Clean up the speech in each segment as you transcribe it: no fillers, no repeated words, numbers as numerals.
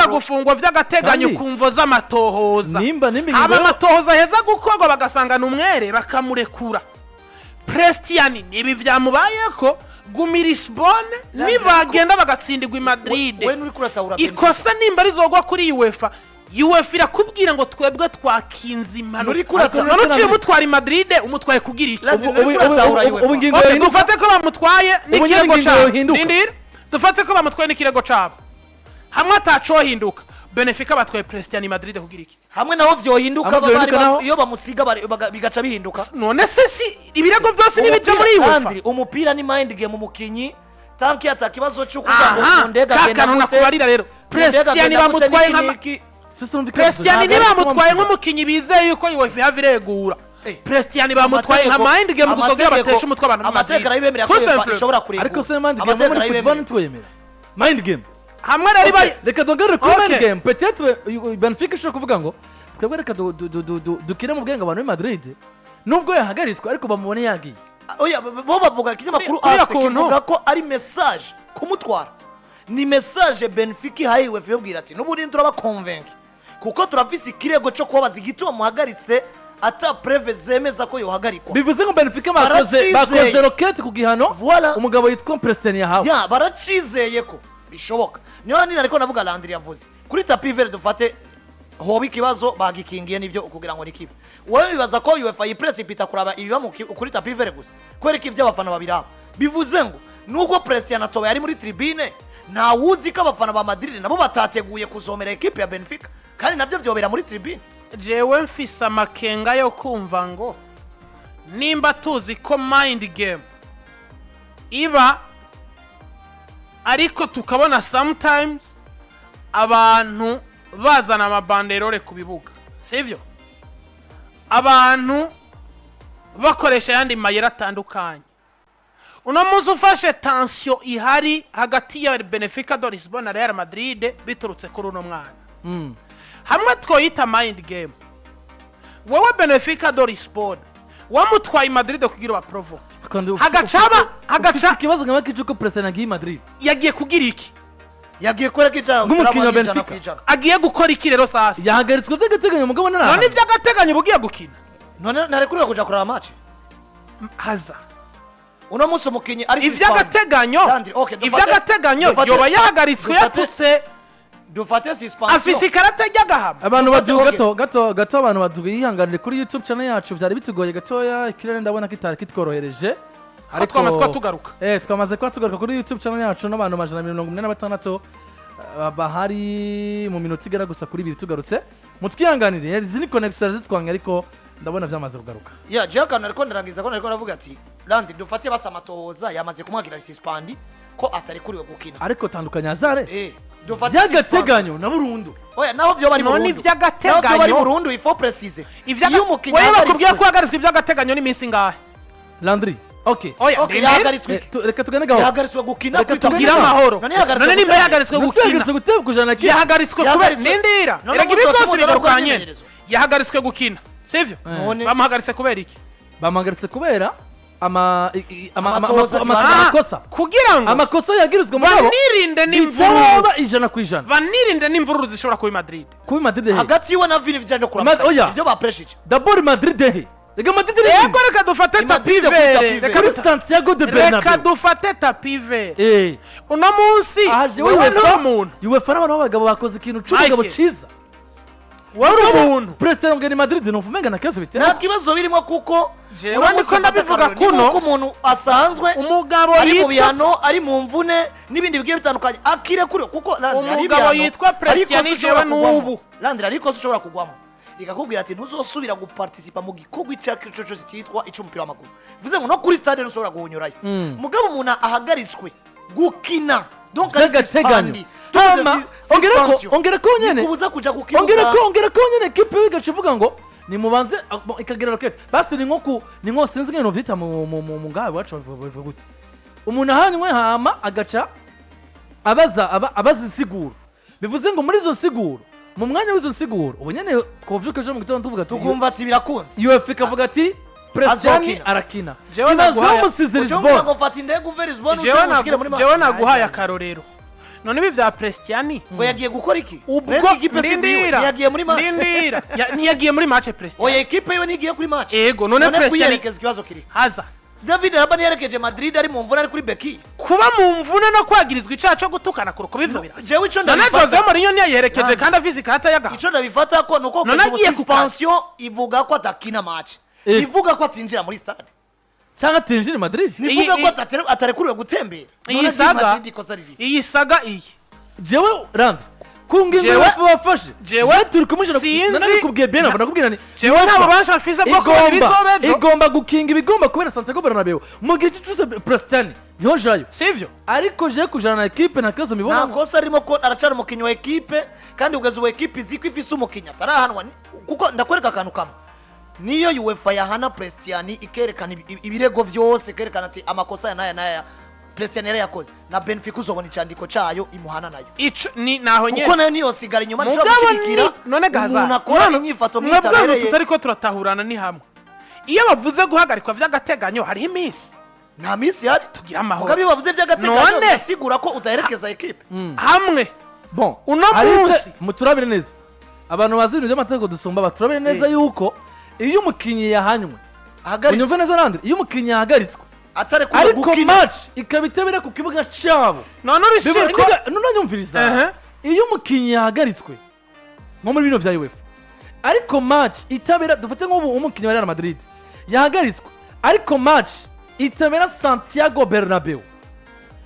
gufungwa vy'agateganyo kumvo z'amatohoza aba amatohoza heza gukorwa bagasangana umwere bakamurekura Prestianni nibi vyamubayeko gumi Lisbonne nibagenda bagatsindirwa i Madrid ikosa nimba rizogwa kuri Uefa irakubwira ngo twebwe twakinze impano uciye mutwara i Madrid umutwaye kugira iki dufate ko bamutwaye n'ikirego cabo dufate ko bamutwaye n'ikirego cabo hamwe atacohinduka Benfica batwaye Prestianni Madrid kugira iki hamwe naho vyohinduka iyo bamusiga bigaca bihinduka none se si ibirego byose nibije muri Uefa umupira ni mind game umukinyi tanki atakibazo cyo kugira ngo ndega genda nakubarira rero Prestianni bamutwaye nka Prestianni bamutwaye nk'umukinyi bizeye yuko Uefa yaviregura Prestianni bamutwaye nka mind game gusogera batesha umutwe abantu amategeko arabibemerera ko ishobora kurega ariko se mind game muri football ntwemera mind game hamwe rari baye reka dogere ku mind game peut-être Benfica ishobora kuvuga ngo twebwe reka dukire mu bwenge abantu i Madrid nubwo yahagaritswe ariko bamubone yagiye oya bo bavuga ikinyamakuru kivuga ko ari message kumutwara ni message Benfica ihaye Uefa yobwira ati n'ubundi turabakonvenke kuko turafise ikirego cyo kubaza igituma muhagaritse ata preve zemeza ko yohagarikwa bivuze ngo Benfica bakoze rocket ku gihano umugabo yitwa Prestianni yahawe ya baracizeye ko bishoboka niyo nini ariko navuga Landry yavuze kuri tapi vert dufate hoba ikibazo bagikingiye nivyo kugira ngo nikibe wowe bibaza ko UEFA yiprecipitate kuraba ibiba kuri tapi vert gusa kwereka ivyo abafana babiraba bivuze ngo nubwo Prestianni atoba yari muri tribune nta wuzi ko abafana ba Madrid nabo batateguye kuzomera equipe ya Benfica kandi navyo vyobera muri tribune jewe mfise amakenga yo kumva ngo nimba tuzi ko mind game iba ariko tukabona sometimes abantu bazana amabanderole ku bibuga sivyo abantu bakoresha yandi mayera atandukanye uno munsi ufashe tension ihari hagati ya Benfica do Lisbonne na Real Madrid biturutse kuri uno mwana hamwe twoyita mind game wowe Benfica do Lisbonne wamutwaye Madrid kugira ba provoke hagacaba ikibazo ngaba kicuko Prestianni Madrid yagiye kugira iki yagiye kora kijana nk'umukinnyi Benfica agiye gukora iki rero sasa yahagaritswe by'agateganyo mugabo nara none ivy'agateganyo bugiye gukina none narekurira kuja kuraba match haza uno munsi umukinnyi ari ivy'agateganyo yoba yahagaritswe yatutse dufate suspension afisi karate y'agahama abantu baduga gato abantu baduga yihanganire kuri YouTube channel yacu byari bitugoye gatoya ikirere ndabona kitari kitworohereje ariko twamaze kwa tugaruka twamaze kwa tugaruka kuri YouTube channel yacu n'abantu 146 bahari mu minota igera gusa kuri 2 tugarutse mutwihanganire izi ni connection zitwanga ariko ndabona byamaze kugaruka ya Jaka nariko ndarangiza ko nariko navuga ati Landry dufate basa amatohoza yamaze kumwagira suspend ko atari kuriwe gukina ariko tandukanya Azare vy'agateganyo na burundu oya naho byo bari burundu none vy'agateganyo burundu ifo precise iyo umukinnyi bakubwiye ko yagaritswe ivy'agateganyo ni minsi ngahe Landry okay yahagaritswe reka tugane gaho yahagaritswe gukina kugira amahoro none nimba yahagaritswe gukina yahagaritswe kubera nindira iragira byose bigarukanye yahagaritswe gukina sivyo bamuhagaritse kubera iki bamuhagaritse kubera amakosa kugira ngo amakosa yagirizwe muri abo banirinde n'imvururu ijana banirinde n'imvururu zishobora kuba kuri Madrid hagati yiwe na Vini vijanye kurama ivyo bapreshije d'abord Madrid rega Madrid yego reka dufate tapi vert reka Santiago de Bernabeu reka dufate tapi vert uno munsi wewe n'umuntu Uefa n'abantu b'abagabo bakoze ikintu c'ubugabo ciza wari umuntu Prestianni Madrid n'ufumenga na kazo bitera nta kibazo birimo kuko jewe niko ndabivuga kuno umuntu asanzwe umugabo ari mu bihano ari mu mvune n'ibindi bigiye bitandukanye akire kuri kuko umugabo yitwa Prestianni jewe n'ubu Landry ariko ushobora kugwamo ikakubwira ati ntuzosubira guparticipa mu gikorwa cy'akristo cyose cyitwa icumupira w'amaguru bivuze ngo no kuri stade ntushobora guhunyurayo mugabo umuntu ahagaritswe gukina donc agateganyo ongera ko nyene kubuza kuja gukina ongera ko nyene kipe wigace vuga ngo ni mubanze ikagira rocket basi ni nko sinzi ngene no vita mu ngabe wacu bavuga gute umuntu ahanywe hama agaca abaza isiguro bivuze ngo muri zo siguro mu mwanya w'izo siguro ubu nyene kovuka je mu gitondo tuvuga tugumva ati birakunze Uefa kavuga ati Prestianni arakina jewe naguhaye Lisbonne ngo fata indege uve Lisbonne jewe naguhaye akarorero none ibi vya Prestianni ngo yagiye gukora iki ubwo yagiye muri match ntiyagiye muri match Prestianni oya equipe yo nigiye kuri match ego none Prestianni yerekeza ikibazo kiri haza David Alaba yerekeje Madrid ari mu mvune ari kuri Beki kuba mu mvune no kwagirizwa icaha cyo gutukana kuruko bivyo biraje jewe ico none Jose Mourinho niyerekeje kandi avize ikarata yaga ico ndabifata ko nuko suspension ivuga ko atakina match ivuga ko atinjira muri stade cyangwa atinjira Madrid nivuga ko atarekuriwe gutembera iyi saga jewe Rand kungingo bafashe jewe turi kumujana nanabikubwiye bien abo nakubwira ni jewe nabo bashafize bwo ko bizobejo igomba gukinga ibigomba kubera Santiago Bernabeu mu gihe cyose Prestianni niho jayo sivyo ariko je kujana na equipe na kazo mibona nakosa arimo ko aracara umukinyi wa equipe kandi ugeze wa equipe ziko ifise umukinyi atarahanwa kuko ndakwereka akantu kamwe niyo Uefa yahana Prestianni ikerekana ibirego vyose kerekana ati amakosa naya Prestianni yari yakoze na Benfica uzobona icandiko cayo imuhana nayo ico ni naho nyene kuko nayo niyo sigara inyuma nishobora gushikira none gahaza nakora inyifato mwitabereye tutariko turatahurana ni hamwe iyo bavuze guhagarikwa vy'agateganyo hari iminsi nta minsi yari tugira amahoro mugabe bavuze vy'agateganyo basigura ko udaherekeza equipe hamwe bon uno munsi muturabire neza abantu bazira by'amategeko dusumba baturabire neza yuko iyo umukinyi yahanywe unyumve neza Landry iyo umukinyi yahagaritswe ariko match ikabitebera ku kibuga cyabo none urishirko none nyumviriza iyo umukinyi yahagaritswe nko muri bino vya Uefa ariko match itabera dufate nk'ubu umukinyi wa Real Madrid yahagaritswe ariko match itabera Santiago Bernabeu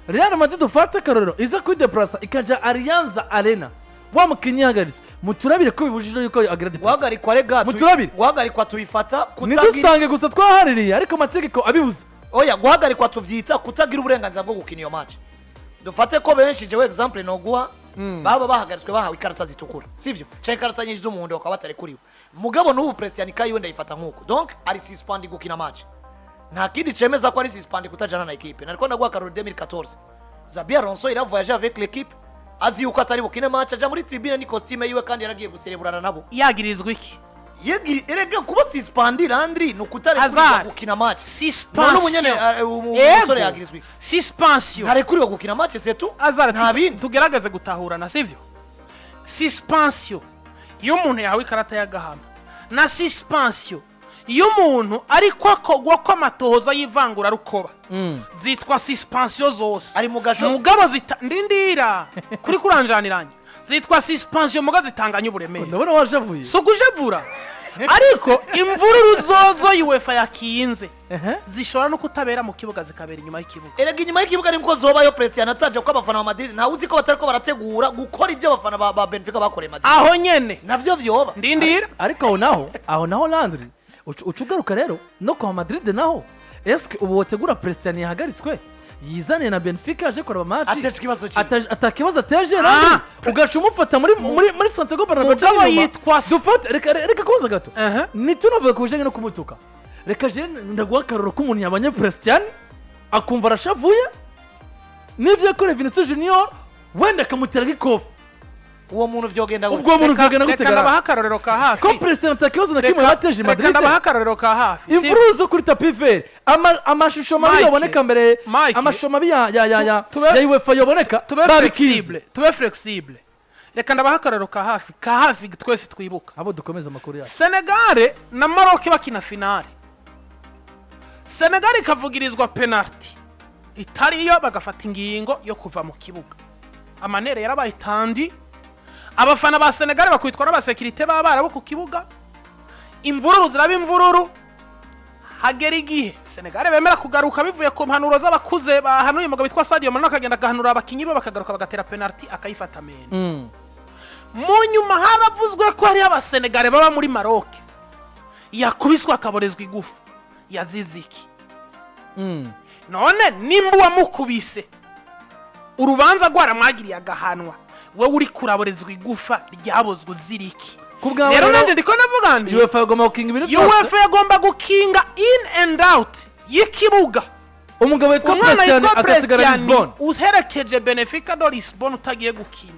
Real Madrid dufate karorero iza kwideplasa ikaja Allianz Arena wa mukinyi yahagaritswe muturabire ko bibujije yuko agrade guhagarikwa rega muturabire guhagarikwa tuyifata nidusange gusa twahaririye ariko amategeko abibuza oya guhagarikwa tuvyita kutagira uburenganzira bwo gukina iyo match dufate ko benshi jewe example no guha baba bahagaritswe bahawe ikarata zitukura sivyo cyane ikarata nyinshi z'umuhondo bakaba batari kuriwe mugabo n'ubu Prestianni kayi wenda yifata nkuko donc ari suspend gukina match nta kindi cemeza ko ari suspend kutajana na equipe nariko ndaguha karoro 2014 Xabi Alonso il a voyagé avec l'équipe azi uko atari bukine match aja muri tribune ni costume yiwe kandi yaragiye gusereburana nabo yagirizwa iki erega kuba suspended Landry nukutarekuriwe gukina match suspension umusore yagirizwe suspension ntarekuriwe gukina match c'est tout nta bindi tugerageze gutahurana sivyo suspension iyo umuntu yahawe ikarata y'agahama na suspension iyo umuntu ariko akogwa ko amatohoza y'ivangura rukoba zitwa suspension zose ari mu gashozi mugabo ndindira kuri kuranjaniranye zitwa suspension muga zitanganya uburemere ndabona washavuye so kujavura ariko imvururu zozo Uefa yakinze zishobora no kutabera mu kibuga zikabera inyuma y'ikibuga erega inyuma y'ikibuga niko zobayo Prestianni ataje ko abafana ba Madrid nta uzi ko batariko barategura gukora ibyo abafana ba Benfica bakoreye Madrid aho nyene navyo vyoba ndindira ariko aho naho Landry ucugaruka rero no kwa Madrid naho eske ubu wotegura Prestianni yahagaritswe yizane na Benfica aje kuraba match atakibazo ateje Landry ugaca umufata muri Santiago Bernabeu dufate reka kuza gato nitunavuga kubijanye no kumutuka reka je ndaguha karoro k'umuntu yabanye Prestianni akumva arashavuye nivyo yakore Vinicius Junior wenda akamutera gikofu uwo muntu vyogenda ubwo muntu vyogenda gutegara reka nabahakarorero ka hafi ko Prestianni atakibazo na kimwe bateje Madrid reka nabahakarorero ka hafi imfuruzo kuri tapi vert amashusho mabi yoboneka mbere amashusho mabi ya Uefa yoboneka tube flexible reka nabahakarorero ka hafi twese twibuka abo dukomeza amakuru yacu Senegal na Maroc bakina finale Senegal ikavugirizwa penalty itariyo bagafata ingingo yo kuva mu kibuga amanere yarabayitandi abafana ba Senegal bakwitwa n'abasekirite b'abarabu ku kibuga imvururu ziraba imvururu hagera igihe Senegal bemera kugaruka bivuye ku mpanuro z'abakuze bahanuye umugabo witwa Sadio Mane akagenda agahanura abakinyi be bakagaruka bagatera penalty akayifata mene mu nyuma haravuzwe ko hari abasenegal baba muri Maroc yakubiswa akaborezwa igufa yaziziki none nimba wamukubise urubanza rwaramwagiriye agahanwa we uri kuraborezwa igufa ryabozwe ziriki rero nanje ndiko navuga ndi Uefa yagomba gukinga ibintu byose Uefa yagomba gukinga in and out y'ikibuga umugabo witwa Prestianni akasigara Lisbon uherekeje Benfica do Lisbon utagiye gukina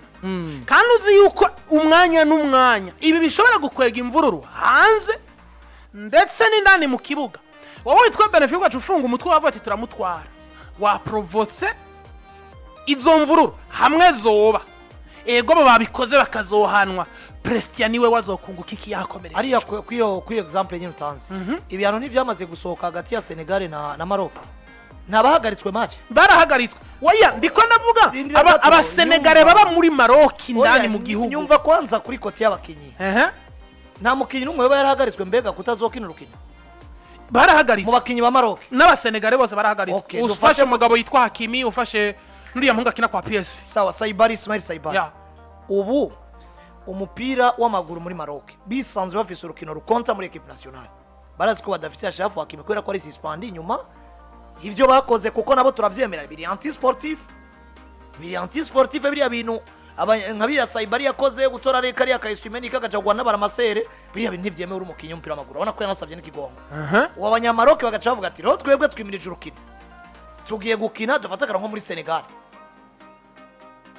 kandi uzi yuko umwanya n'umwanya ibi bishobora gukwega imvururu hanze ndetse n'indani mu kibuga wowe witwa Benfica ufunga umutwe wavuye ati turamutwara waprovotse izo mvururu hamwe zoba ego babikoze bakazohanwa Prestianni we wazokunguka iki yakomereye ariya kwiyo example nyine utanze ibihano ntivyamaze gusohoka hagati ya Senegal na Maroc ntabahagaritswe match barahagaritswe oya ndiko ndavuga aba Senegal baba muri Maroc indani mu gihugu nyumva kwanza kuri koti y'abakinyi nta mukinyi n'umwe yarahagaritswe mbega kutazokina urukino barahagaritswe mu bakinyi ba Maroc n'aba Senegal bose barahagaritswe ufashe umugabo yitwa Hakimi ufashe nuriya muhungu akina kwa PSV sawa Saibari Ismail Saibari ubu umupira w'amaguru muri Maroc bisanzwe bafise urukino rukonta muri equipe nationale barazi ko badafise ashafu Hakimi kubera ko ari suspendé nyuma ivyo bakoze kuko nabo turavyemera biri anti sportif biriya bintu nkabira Saibari yakoze gutora reka ari akayisumeni kagacagwa n'abaramasere biriya bintu ntivyemewe uri umukinyi w'umupira w'amaguru abona ko yanasavye n'ikigongo w'abanyamaroc bagaca bavuga ati ro twebwe twimirije urukino tugiye gukina dufata karanko muri Senegal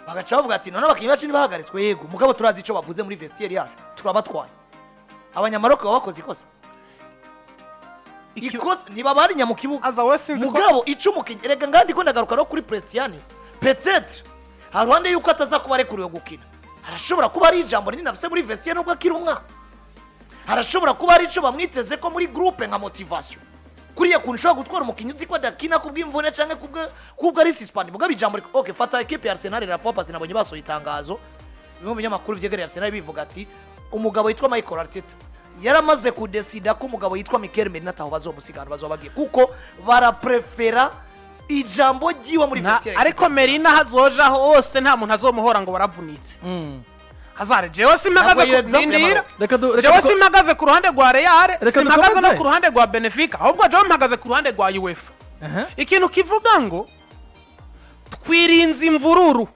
bagaca bavuga ati none abakinyi bacu nibahagaritswe yego mugabo turazi ico bavuze muri vestiaire yacu turabatwaye abanyamaroc bakoze ikosa niba bari nyamukibuga mugabo ico umukinyi erega ngandi ko ndagaruka no kuri Prestianni peut-être haruhande yuko ataza kuba arekuriwe gukina harashobora kuba ari ijambo rinini afise muri vestiaire nubwo akiri umwana harashobora kuba ari ico bamwiteze ko muri groupe nka motivation kuriya kuntu ushobora gutwara umukinyi uzi ko adakina kubw'imvune canke kubwo ari suspend mugabo ijambo okay fata equipe ya Arsenal irafa pasi nabonye basohoye itangazo bimwe mu binyamakuru vyegereye Arsenal bivuga ati umugabo yitwa Michael Arteta yaramaze kudesida ko umugabo yitwa Mikel Merino ataho bazomusigana bazobagiye kuko baraprefera ijambo giwa muri vestiaire ariko Merino hazoja hose nta muntu azomuhora ngo baravunitse hazare jewe simagaze kudindira jewe simagaze ku ruhande rwa Real simagaze no ku ruhande rwa Benfica ahubwo jewe mpagaze ku ruhande rwa Uefa ikintu kivuga ngo twirinze imvururu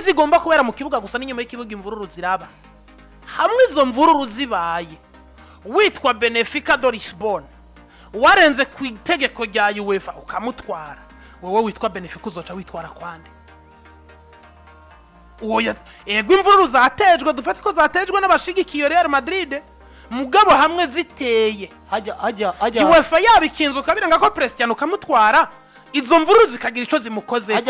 zigomba kubera mu kibuga gusa n'inyuma y'ikibuga imvururu ziraba hamwe izo mvururu zibaye witwa Benfica de Lisbonne warenze ku itegeko rya Uefa ukamutwara wowe witwa Benfica uzoca witwara kwande ego imvururu zatejwe dufate ko zatejwe n'abashigikiye Real Madrid mugabo hamwe ziteye hajya Uefa yabikinzuka biranga ko Prestianni ukamutwara izo mvururu zikagira ico zimukoze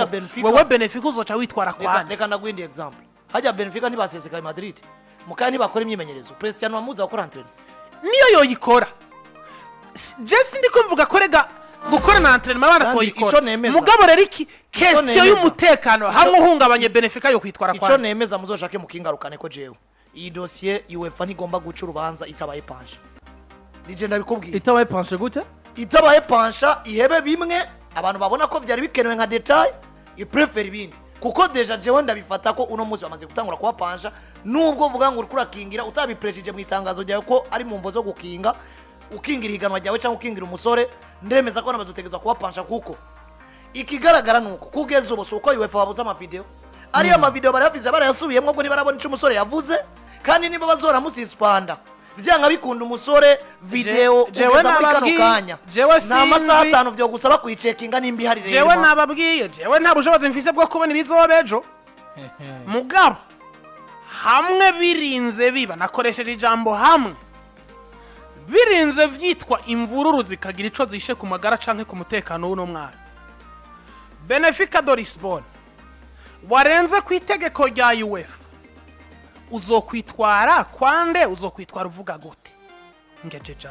wowe Benfica uzoca witwara kwande reka ndagwindi example hajya Benfica ntibasesekaye Madrid mukaya ntibakora imyimenyerezo Prestianni wamuza gukora entraînement niyo yoyikora Jesse ndiko mvuga korega gukora na entraînement bana toyikora mugabo rero iki question y'umutekano hamwe uhungabanye Benfica yo kwitwara kwa ico nemeza muzoshake mukingarukane ko jewe iyi dossier Uefa ntigomba guca urubanza itabaye pansha nije ndabikubwiye itabaye pansha gute itabaye pansha ihebe bimwe abantu babona ko vyari bikenewe nka detail i prefer ibindi kuko deja jewe ndabifata ko uno munsi bamaze gutangura kuba pansha nubwo vuga ngo urikura kingira utabiprejije mu itangazo ryawe ko ari mu mvo zo gukinga ukingira iganwa ryawe cyangwa ukingira umusore ndemeza ko nabazotegezwa kuba pansha kuko ikigaragara nuko kugeza ubu suko Uefa babuza ama video ari ama video barafize barayasubiyemo ngo nibarabona ico umusore yavuze kandi niba bazora musispanda vyanga bikunda umusore video ugeza muri kano kanya na masaha 5 vyo gusaba kuyicekinga nimbi hari rero jewe nababwiye jewe nta bushobozi mfise bwo kubona ibizobejo mugabo hamwe birinze biba nakoresheje ijambo hamwe birinze vyitwa imvururu zikagira ico zishe ku magara canke ku mutekano w'uno mwana Benfica de Lisbonne warenze ku itegeko rya Uefa uzokwitwara kwande uzokwitwara uvuga gute ngejeje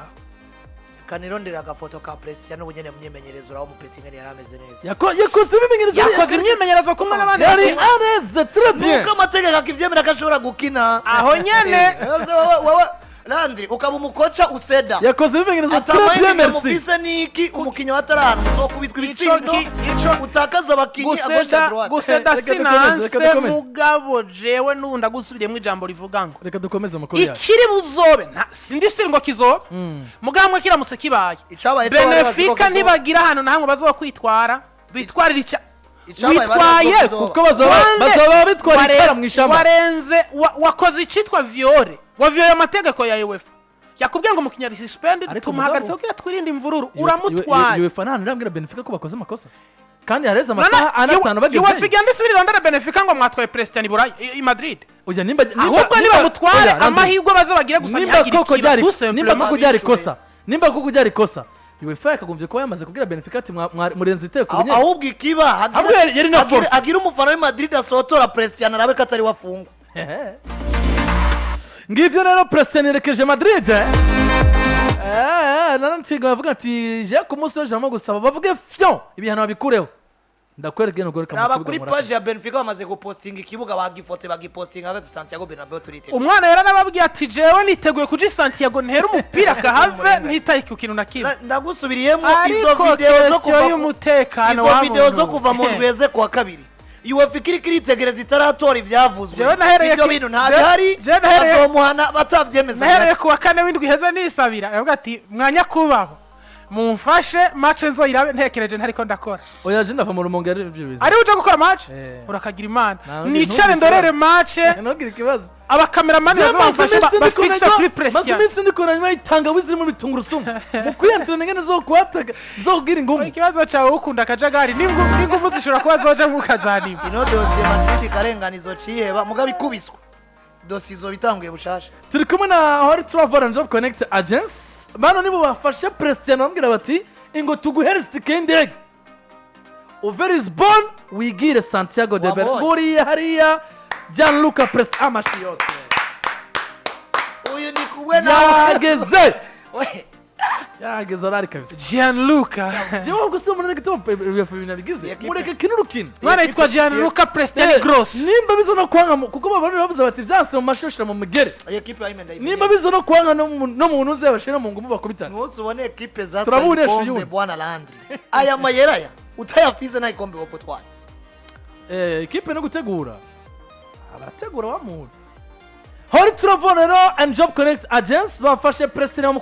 kanirondera agafoto ka Prestianni ubunyene mumyemenyerezo rawo mupetingani yarameze neza yakoze imyemenyerezo kumwe n'abandi yari areze très bien nuko amategeko akivyemera kashobora gukina aho nyene wowe Landry ukaba umukoca useda yakoze ibimenyetso très bien merci mufise niki umukinyo watarano uzokubitwa ibitsindo utakaza abakinyi agosha droite guseda sinanse mugabo jewe nunda gusubiriyemo ijambo rivuga ngo reka dukomeze amakuru yacu ikiri buzobe sindisiri ngo kizobe mugamwe kiramutse kibaye Benfica ntibagira hano na hamwe bazokwitwara bitwarira bitwaye kuko bazaba bitwara ikara mu ishamba warenze wakoze icitwa viole wavyoye amategeko ya Uefa yakubwiye ngo mukinyari suspended tumuhagaritse kugira twirinde imvururu uramutwaye Uefa nta nirambwira Benfica ko bakoze amakosa kandi hareza amasaha 5 bageze Uefa igende subirira ndara Benfica ngo mwatwaye Prestianni burayi i Madrid oya nimba ahubwo niba mutware amahirwe baze bagire gusa nimba koko ryari kosa nimba koko ryari kosa Uefa yakagombye kuba yamaze kubwira Benfica ati murenze iteko bunye ahubwo ikiba agira umufana wa Madrid asotora Prestianni arabe ko atari wafungwa ngivyo rero Prestianni yerekeje Madrid nanantiga bavuga ati je ku munsi w'ejo gusaba bavuge fyo ibihano babikureho ndakwereka no goreka mu kuri page ya Benfica bamaze gupostinga ikibuga bagipostinga hagati Santiago Bernabeu turite umwana yera nababwiye ati jewe niteguye kuji Santiago ntera umupira kahave ntitaye ku kintu nakimwe ndagusubiriyemo izo video zo kuva mu ndweze kwa kabiri Uefa kiritegereza itaratora ibyavuzwe ibyo bintu ntabihari azomuhana batavyemeza nahereye ku wa kane w'indwi heze nisabira aravuga ati mwanya kubaho mumfashe match nzo irabe ntekereje ntariko ndakora oya je ndava mu rumonge ari byo biza ari uje gukora match urakagira imana nicare ndorere match nogira ikibazo abakameramani bazamfasha bafixa kuri Prestianni masimisi ndikora nyuma itanga wiziri mu bitungurusumu mu kwiyentrana ngene zo kwataka zo kugira ingumu ikibazo cyawe ukunda kajagari n'ingumu zishobora kuba zoja mu kazanima ino Dossier Madrid karenganizo ciheba mugabe kubiswa Dossier zo bitanguye bushasha turi kumwe na Guharikwa and Job Connect Agents bano nibo bafashe Prestianni bambwira bati ingo tuguhere stike ndege over is born wigire Santiago de Bernabeu hariya Gianluca Prestianni amashi yose uyu ni kuwe na yageze arari kabisa Gianluca jewe gusa umuntu n'igitabo binabigize mureke kinurukina mwana yitwa Gianluca Prestianni Gross nimba bizo no kwanga kuko babana bavuze bati byase mu mashoshira mu migere equipe ayimenda nimba bizo no kwanga no muntu uze bashira mu ngumu bakubitana nuzo ubone equipe za Kombe bwana Landry aya mayeraya utayafize na ikombe wopotwaye equipe no gutegura abategura wa muntu Guharikwa and Job Connect Agents bafashe Prestianni